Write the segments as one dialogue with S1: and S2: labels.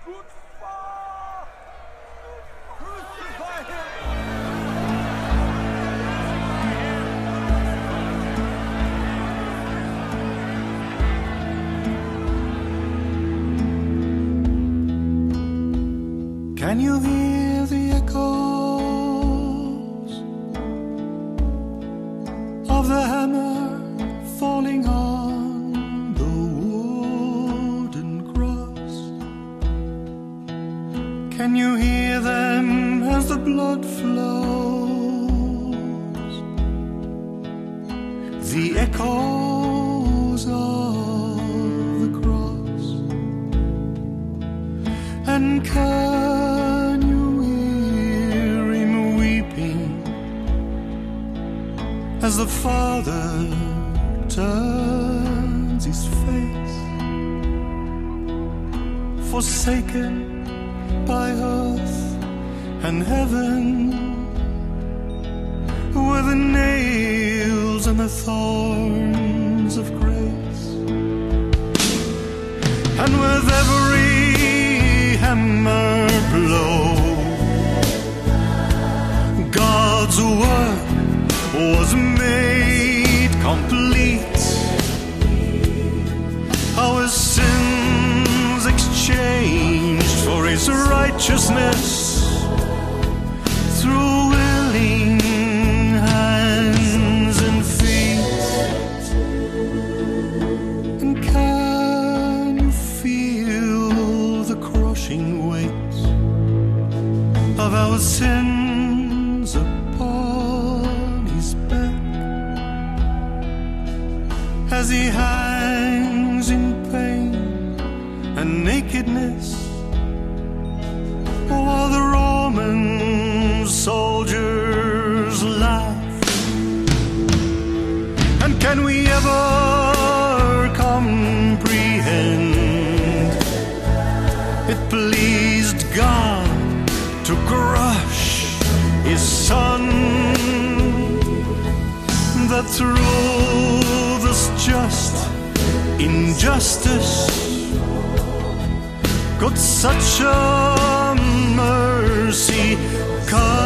S1: Good fire! Crucify him!
S2: Can you hear the echoes of the hammer falling on the wooden cross? Can you hear them as the blood flows? The echoes of the cross. And can you hear him weeping as the Father turns his face, forsaken by earth and heaven, with the nails and the thorns of grace, and with every hammer blow, God's work was made complete. Our sins exchanged for his righteousness through willing hands and feet. And can you feel the crushing weight of our sins upon his back as he hangs in pain and nakedness, while the Roman soldiers laugh? And can we ever comprehend it pleased God to crush his Son, that through this just injustice could such a mercy come?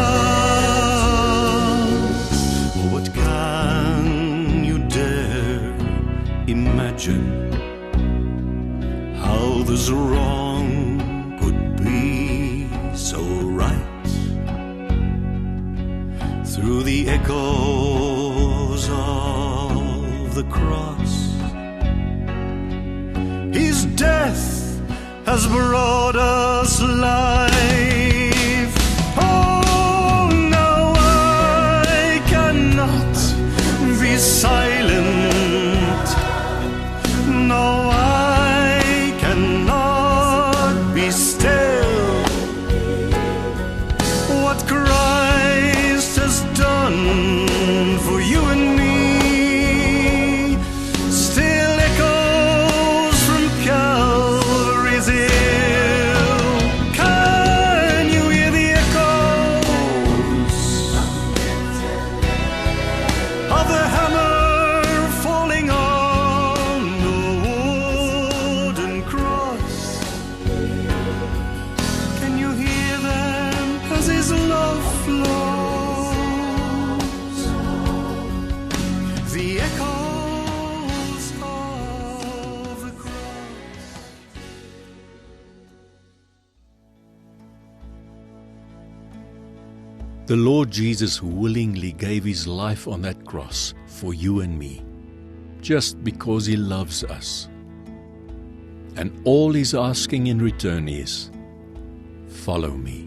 S2: What can you dare imagine how this wrong could be so right? Through the echoes of the cross, his death has brought us life. Oh, now I cannot be silent. No, I cannot be still. What Christ has done for you and me still echoes from Calvary's hill. Can you hear the echoes of the hammer falling on the wooden cross? Can you hear them as his love flows? The echoes of the cross.
S3: The Lord Jesus willingly gave his life on that cross for you and me, just because he loves us. And all he's asking in return is, follow me.